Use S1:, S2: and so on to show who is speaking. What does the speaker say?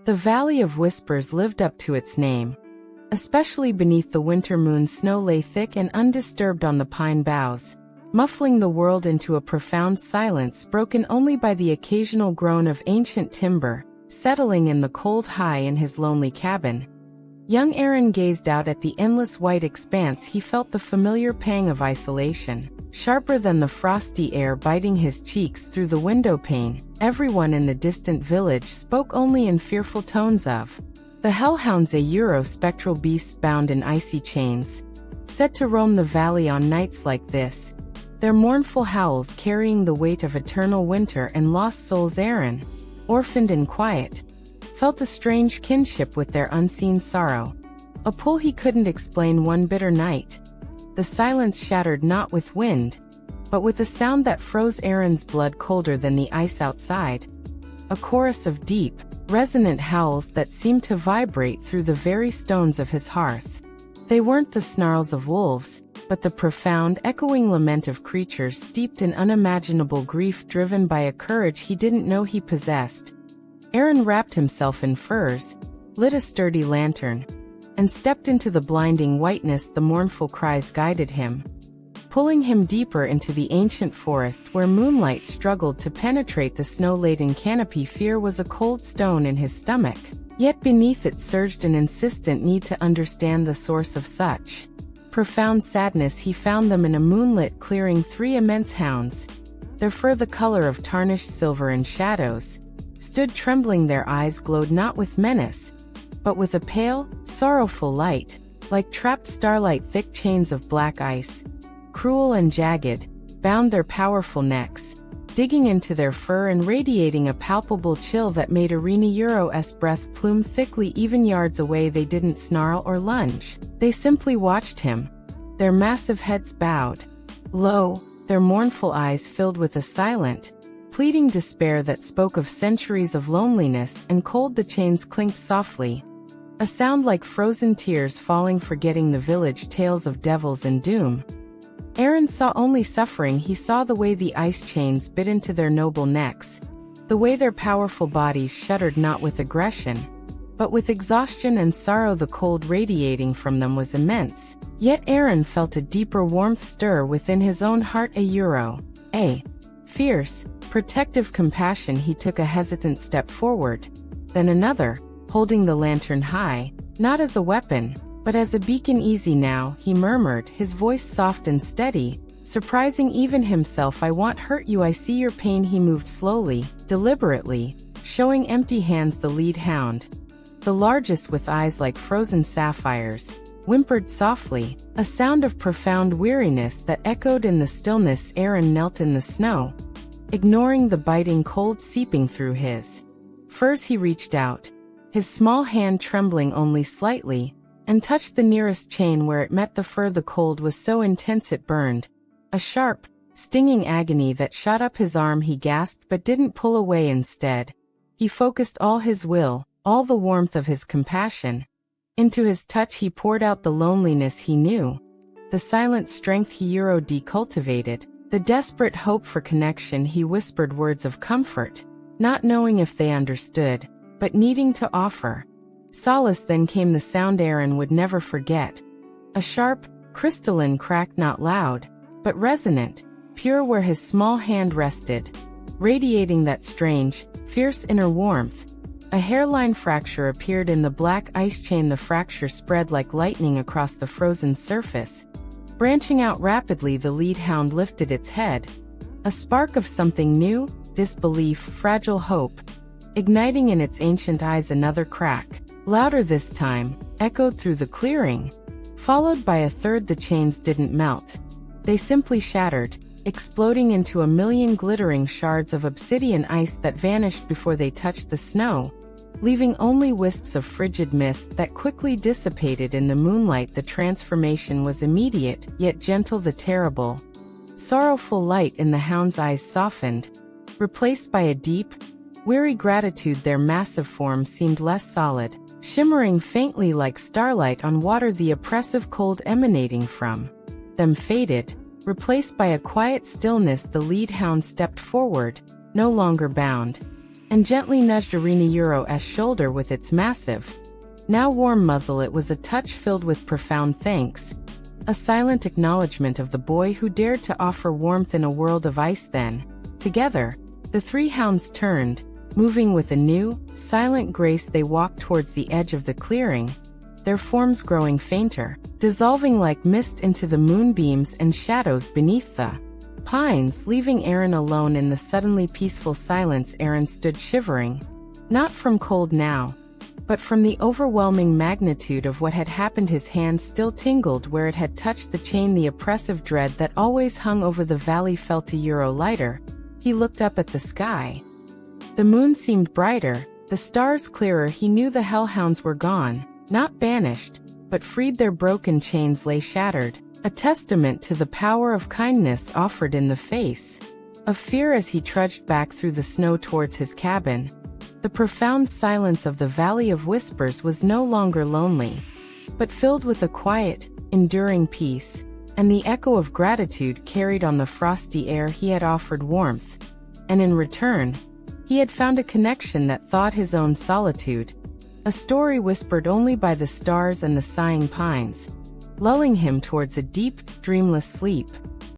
S1: The Valley of Whispers lived up to its name. Especially beneath the winter moon, snow lay thick and undisturbed on the pine boughs, muffling the world into a profound silence broken only by the occasional groan of ancient timber, settling in the cold high in his lonely cabin. Young Arin gazed out at the endless white expanse. He felt the familiar pang of isolation, sharper than the frosty air biting his cheeks through the window pane. Everyone in the distant village spoke only in fearful tones of the Hel Hounds, spectral beasts bound in icy chains, said to roam the valley on nights like this, their mournful howls carrying the weight of eternal winter and lost souls. Arin, orphaned and quiet, felt a strange kinship with their unseen sorrow, a pull he couldn't explain. One bitter night, the silence shattered not with wind, but with a sound that froze Arin's blood colder than the ice outside. A chorus of deep, resonant howls that seemed to vibrate through the very stones of his hearth. They weren't the snarls of wolves, but the profound, echoing lament of creatures steeped in unimaginable grief, driven by a courage he didn't know he possessed. Arin wrapped himself in furs, lit a sturdy lantern, and stepped into the blinding whiteness. The mournful cries guided him, pulling him deeper into the ancient forest where moonlight struggled to penetrate the snow-laden canopy. Fear was a cold stone in his stomach, yet beneath it surged an insistent need to understand the source of such profound sadness. He found them in a moonlit clearing, three immense hounds, their fur the color of tarnished silver and shadows, stood trembling. Their eyes glowed not with menace, but with a pale, sorrowful light, like trapped starlight. Thick chains of black ice, cruel and jagged, bound their powerful necks, digging into their fur and radiating a palpable chill that made Arin's breath plume thickly. Even yards away, they didn't snarl or lunge. They simply watched him, their massive heads bowed low, their mournful eyes filled with a silent, pleading despair that spoke of centuries of loneliness and cold. The chains clinked softly, a sound like frozen tears falling, forgetting the village tales of devils and doom. Arin saw only suffering. He saw the way the ice chains bit into their noble necks, the way their powerful bodies shuddered not with aggression, but with exhaustion and sorrow. The cold radiating from them was immense, yet Arin felt a deeper warmth stir within his own heart. A fierce, protective compassion. He took a hesitant step forward, then another, holding the lantern high, not as a weapon, but as a beacon. Easy now, he murmured, his voice soft and steady, surprising even himself. I won't hurt you, I see your pain. He moved slowly, deliberately, showing empty hands. The lead hound, the largest with eyes like frozen sapphires, whimpered softly, a sound of profound weariness that echoed in the stillness. Arin knelt in the snow, ignoring the biting cold seeping through his furs. He reached out, his small hand trembling only slightly, and touched the nearest chain. Where it met the fur, the cold was so intense it burned, a sharp, stinging agony that shot up his arm. He gasped but didn't pull away. Instead, he focused all his will, all the warmth of his compassion, into his touch. He poured out the loneliness he knew, the silent strength he decultivated, the desperate hope for connection. He whispered words of comfort, not knowing if they understood, but needing to offer solace. Then came the sound Arin would never forget, a sharp, crystalline crack, not loud, but resonant, pure where his small hand rested, radiating that strange, fierce inner warmth. A hairline fracture appeared in the black ice chain. The fracture spread like lightning across the frozen surface, branching out rapidly. The lead hound lifted its head, a spark of something new, disbelief, fragile hope, igniting in its ancient eyes. Another crack, louder this time, echoed through the clearing, followed by a third. The chains didn't melt, they simply shattered, exploding into a million glittering shards of obsidian ice that vanished before they touched the snow, leaving only wisps of frigid mist that quickly dissipated in the moonlight. The transformation was immediate, yet gentle. The terrible, sorrowful light in the hound's eyes softened, replaced by a deep, weary gratitude. Their massive form seemed less solid, shimmering faintly like starlight on water. The oppressive cold emanating from them faded, replaced by a quiet stillness. The lead hound stepped forward, no longer bound, and gently nudged Arin's shoulder with its massive, now warm muzzle. It was a touch filled with profound thanks, a silent acknowledgement of the boy who dared to offer warmth in a world of ice. Then, together, the three hounds turned, moving with a new, silent grace. They walked towards the edge of the clearing, their forms growing fainter, dissolving like mist into the moonbeams and shadows beneath the pines, leaving Arin alone in the suddenly peaceful silence. Arin stood shivering, not from cold now, but from the overwhelming magnitude of what had happened. His hand still tingled where it had touched the chain. The oppressive dread that always hung over the valley felt a lighter. He looked up at the sky. The moon seemed brighter, the stars clearer. He knew the Hel Hounds were gone, not banished, but freed. Their broken chains lay shattered, a testament to the power of kindness offered in the face of fear. As he trudged back through the snow towards his cabin, the profound silence of the Valley of Whispers was no longer lonely, but filled with a quiet, enduring peace, and the echo of gratitude carried on the frosty air. He had offered warmth, and in return, he had found a connection that thawed his own solitude, a story whispered only by the stars and the sighing pines, lulling him towards a deep, dreamless sleep.